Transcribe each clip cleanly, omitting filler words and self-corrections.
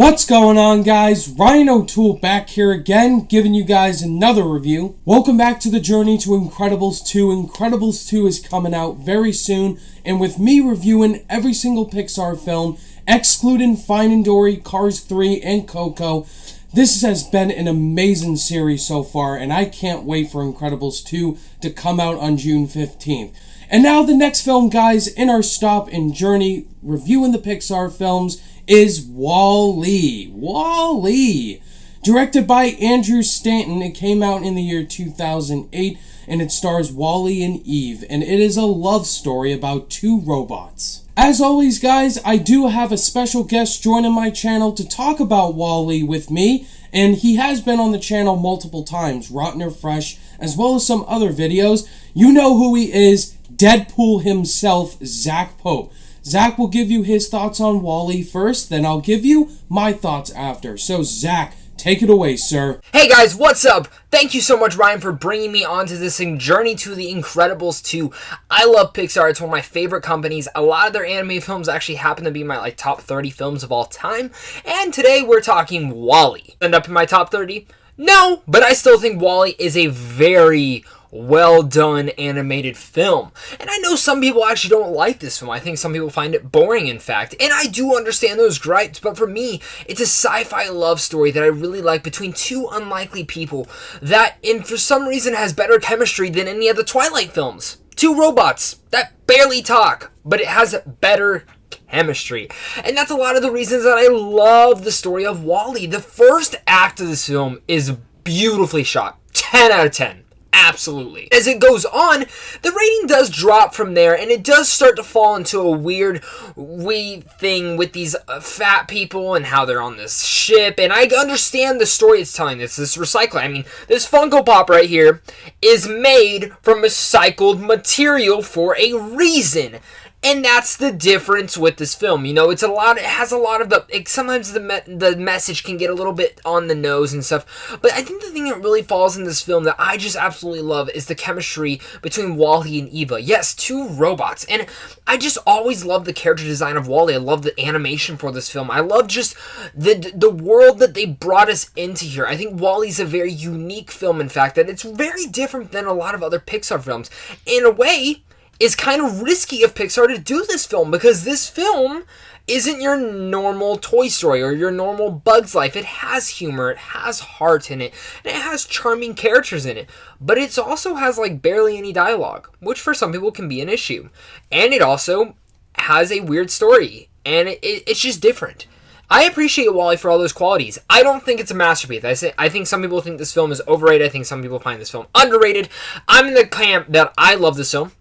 What's going on, guys? Ryan O'Toole back here again, giving you guys another review. Welcome back to the journey to Incredibles 2. Incredibles 2 is coming out very soon, and with me reviewing every single Pixar film, excluding Finding Dory, Cars 3, and Coco, this has been an amazing series so far, and I can't wait for Incredibles 2 to come out on June 15th. And now the next film, guys, in our stop and journey reviewing the Pixar films is WALL-E. WALL-E! Directed by Andrew Stanton, it came out in the year 2008, and it stars Wall-E and Eve, and it is a love story about two robots. As always, guys, I do have a special guest joining my channel to talk about WALL-E with me, and he has been on the channel multiple times, Rotten or Fresh, as well as some other videos. You know who he is, Deadpool himself, Zach Pope. Zach will give you his thoughts on WALL-E first, then I'll give you my thoughts after. So, Zach, take it away, sir. Hey guys, what's up? Thank you so much, Ryan, for bringing me onto this journey to The Incredibles 2. I love Pixar. It's one of my favorite companies. A lot of their anime films actually happen to be my top 30 films of all time. And today we're talking WALL-E. End up in my top 30? No, but I still think WALL-E is a very well done animated film. And I know some people actually don't like this film. I think some people find it boring, in fact. And I do understand those gripes, but for me, it's a sci-fi love story that I really like between two unlikely people that, for some reason, has better chemistry than any of the Twilight films. Two robots that barely talk, but it has better chemistry. And that's a lot of the reasons that I love the story of WALL-E. The first act of this film is beautifully shot. 10 out of 10. Absolutely. As it goes on, the rating does drop from there, and it does start to fall into a weird thing with these fat people and how they're on this ship. And I understand the story it's telling. It's this recycling. I mean, this Funko Pop right here is made from recycled material for a reason. And that's the difference with this film. You know, it has a lot of sometimes the message can get a little bit on the nose and stuff. But I think the thing that really falls in this film that I just absolutely love is the chemistry between Wall-E and Eva. Yes, two robots. And I just always love the character design of Wall-E. I love the animation for this film. I love just the world that they brought us into here. I think Wall-E's a very unique film, in fact, that it's very different than a lot of other Pixar films. In a way, it's kind of risky of Pixar to do this film, because this film isn't your normal Toy Story or your normal Bug's Life. It has humor, it has heart in it, and it has charming characters in it. But it also has barely any dialogue, which for some people can be an issue. And it also has a weird story, and it's just different. I appreciate WALL-E for all those qualities. I don't think it's a masterpiece. I think some people think this film is overrated. I think some people find this film underrated. I'm in the camp that I love this film.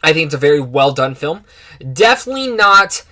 I think it's a very well done film. Definitely not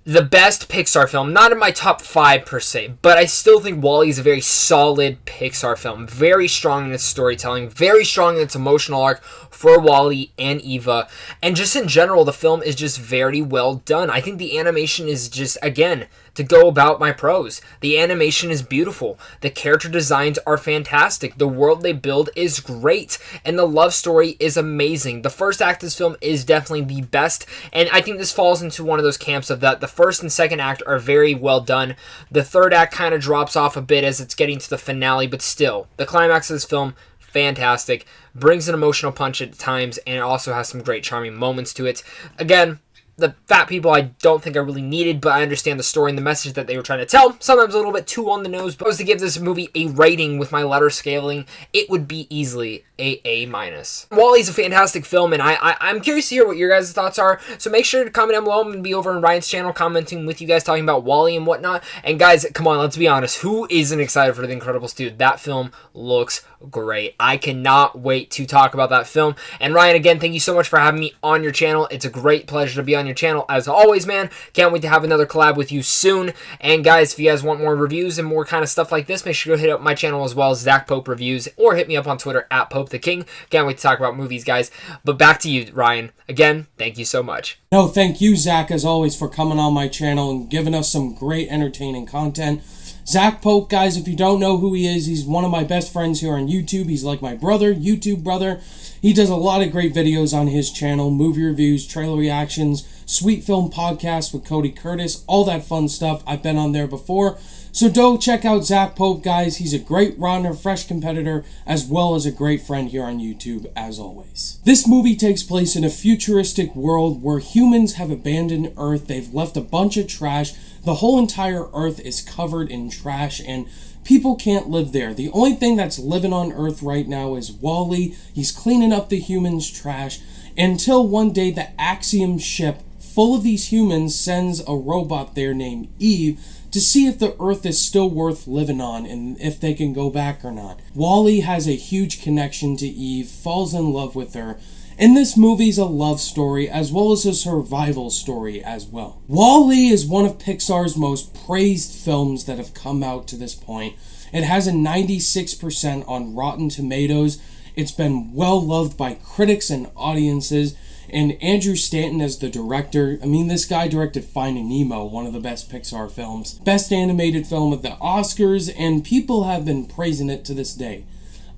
the best Pixar film. Not in my top 5 per se. But I still think WALL-E is a very solid Pixar film. Very strong in its storytelling. Very strong in its emotional arc for Wall-E and Eva. And just in general, the film is just very well done. I think the animation is just, again, to go about my pros. The animation is beautiful. The character designs are fantastic. The world they build is great. And the love story is amazing. The first act of this film is definitely the best. And I think this falls into one of those camps of that the first and second act are very well done. The third act kind of drops off a bit as it's getting to the finale. But still, the climax of this film, fantastic. Brings an emotional punch at times. And it also has some great charming moments to it. Again, the fat people I don't think I really needed, but I understand the story and the message that they were trying to tell. Sometimes a little bit too on the nose, but if I was to give this movie a rating with my letter scaling, it would be easily a A-. WALL-E's a fantastic film, and I'm curious to hear what your guys' thoughts are, so make sure to comment down below. I'm going to be over on Ryan's channel commenting with you guys, talking about WALL-E and whatnot. And guys, come on, let's be honest. Who isn't excited for The Incredibles 2? That film looks great. I cannot wait to talk about that film. And Ryan, again, thank you so much for having me on your channel. It's a great pleasure to be on your channel as always, man. Can't wait to have another collab with you soon. And guys, if you guys want more reviews and more kind of stuff like this, make sure to hit up my channel as well as Zach Pope Reviews, or hit me up on Twitter at Pope the King. Can't wait to talk about movies, guys. But back to you, Ryan. Again, thank you so much. No, thank you, Zach, as always, for coming on my channel and giving us some great entertaining content. Zach Pope, guys, if you don't know who he is, he's one of my best friends here on YouTube. He's like my brother, YouTube brother. He does a lot of great videos on his channel, movie reviews, trailer reactions, Sweet Film Podcast with Cody Curtis, all that fun stuff. I've been on there before. So go check out Zach Pope, guys. He's a great runner, fresh competitor, as well as a great friend here on YouTube, as always. This movie takes place in a futuristic world where humans have abandoned Earth. They've left a bunch of trash. The whole entire Earth is covered in trash, and people can't live there. The only thing that's living on Earth right now is Wall-E. He's cleaning up the humans' trash until one day the Axiom ship full of these humans sends a robot there named Eve to see if the Earth is still worth living on and if they can go back or not. Wall-E has a huge connection to Eve, falls in love with her, and this movie's a love story as well as a survival story as well. Wall-E is one of Pixar's most praised films that have come out to this point. It has a 96% on Rotten Tomatoes. It's been well loved by critics and audiences. And Andrew Stanton as the director, I mean, this guy directed Finding Nemo, one of the best Pixar films. Best animated film at the Oscars, and people have been praising it to this day.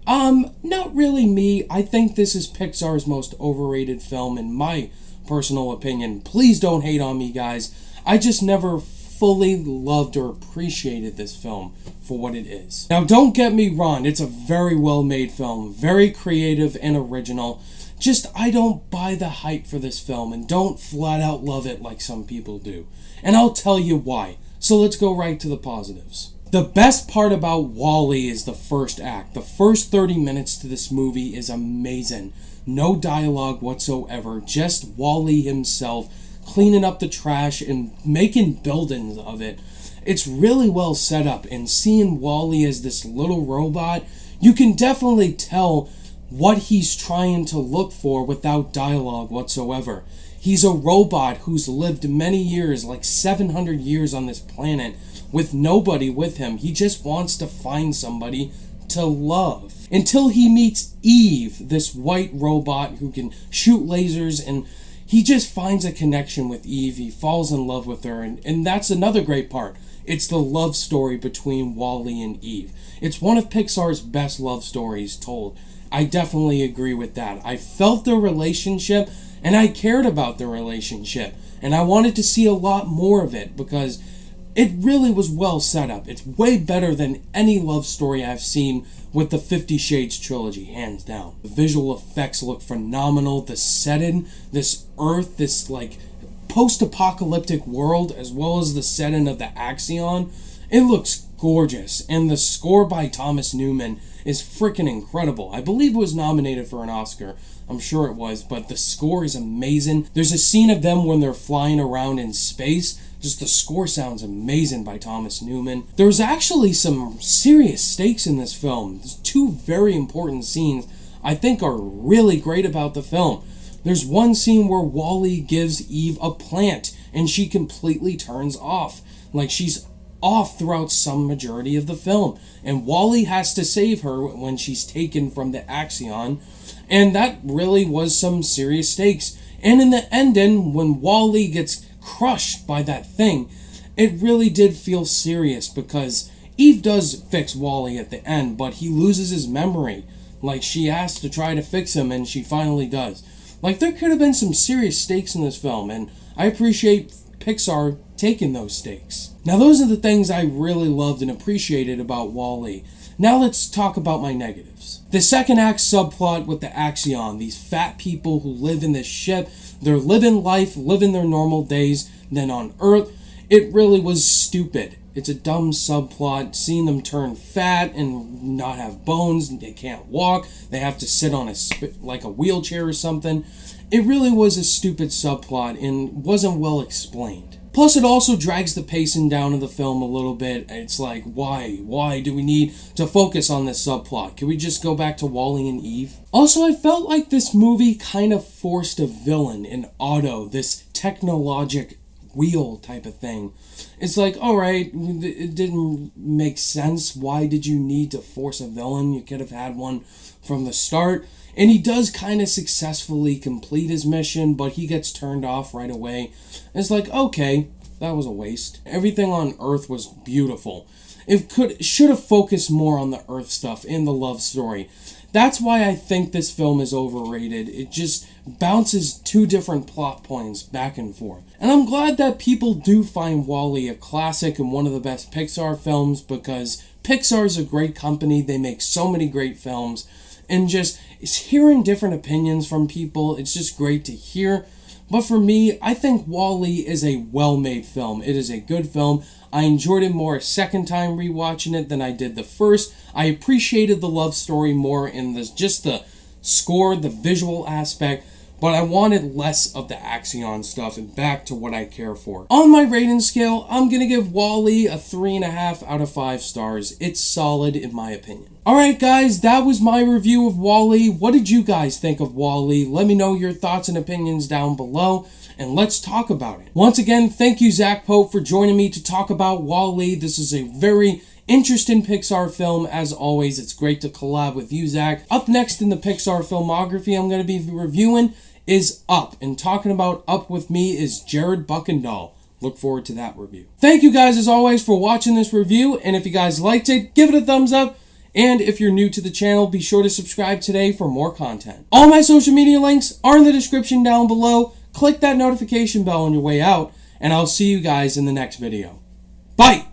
Not really me. I think this is Pixar's most overrated film in my personal opinion. Please don't hate on me, guys. I just never fully loved or appreciated this film for what it is. Now, don't get me wrong. It's a very well-made film, very creative and original. Just, I don't buy the hype for this film and don't flat out love it like some people do. And I'll tell you why. So let's go right to the positives. The best part about Wall-E is the first act. The first 30 minutes to this movie is amazing. No dialogue whatsoever, just Wall-E himself cleaning up the trash and making buildings of it. It's really well set up, and seeing Wall-E as this little robot, you can definitely tell what he's trying to look for without dialogue whatsoever. He's a robot who's lived many years, like 700 years on this planet, with nobody with him. He just wants to find somebody to love. Until he meets Eve, this white robot who can shoot lasers, and he just finds a connection with Eve. He falls in love with her, and that's another great part. It's the love story between Wall-E and Eve. It's one of Pixar's best love stories told. I definitely agree with that. I felt their relationship, and I cared about their relationship, and I wanted to see a lot more of it because it really was well set up. It's way better than any love story I've seen with the 50 Shades trilogy, hands down. The visual effects look phenomenal. The setting, this Earth, this like post-apocalyptic world, as well as the setting of the Axion, it looks gorgeous. And the score by Thomas Newman is freaking incredible. I believe it was nominated for an Oscar. I'm sure it was, but the score is amazing. There's a scene of them when they're flying around in space. Just the score sounds amazing by Thomas Newman. There's actually some serious stakes in this film. There's two very important scenes I think are really great about the film. There's one scene where Wall-E gives Eve a plant and she completely turns off. Like she's off throughout some majority of the film. And Wall-E has to save her when she's taken from the Axion. And that really was some serious stakes. And in the ending, when Wall-E gets crushed by that thing, it really did feel serious because Eve does fix Wall-E at the end, but he loses his memory. Like she has to try to fix him and she finally does. Like there could have been some serious stakes in this film, and I appreciate Pixar taking those stakes. Now those are the things I really loved and appreciated about Wall-E. Now let's talk about my negatives. The second act subplot with the Axion, these fat people who live in this ship, they're living life, living their normal days, then on Earth, it really was stupid. It's a dumb subplot, seeing them turn fat and not have bones, they can't walk, they have to sit on like a wheelchair or something. It really was a stupid subplot and wasn't well explained. Plus, it also drags the pacing down of the film a little bit. It's like, why? Why do we need to focus on this subplot? Can we just go back to Wall-E and Eve? Also, I felt like this movie kind of forced a villain in Otto, this technologic wheel type of thing. It's like, alright, it didn't make sense. Why did you need to force a villain? You could have had one from the start. And he does kind of successfully complete his mission, but he gets turned off right away. It's like, okay, that was a waste. Everything on Earth was beautiful. It should have focused more on the Earth stuff in the love story. That's why I think this film is overrated. It just bounces two different plot points back and forth. And I'm glad that people do find WALL-E a classic and one of the best Pixar films, because Pixar is a great company. They make so many great films. And just hearing different opinions from people, it's just great to hear. But for me, I think WALL-E is a well-made film. It is a good film. I enjoyed it more a second time rewatching it than I did the first. I appreciated the love story more in just the score, the visual aspect, but I wanted less of the Axion stuff and back to what I care for. On my rating scale, I'm going to give WALL-E a 3.5 out of 5 stars. It's solid in my opinion. Alright guys, that was my review of WALL-E. What did you guys think of WALL-E? Let me know your thoughts and opinions down below, and let's talk about it. Once again, thank you Zach Pope for joining me to talk about WALL-E. This is a very interesting Pixar film. As always, it's great to collab with you, Zach. Up next in the Pixar filmography I'm going to be reviewing is Up, and talking about Up with me is Jared Buckendahl. Look forward to that review. Thank you guys as always for watching this review, and if you guys liked it, give it a thumbs up. And if you're new to the channel, be sure to subscribe today for more content. All my social media links are in the description down below. Click that notification bell on your way out, and I'll see you guys in the next video. Bye!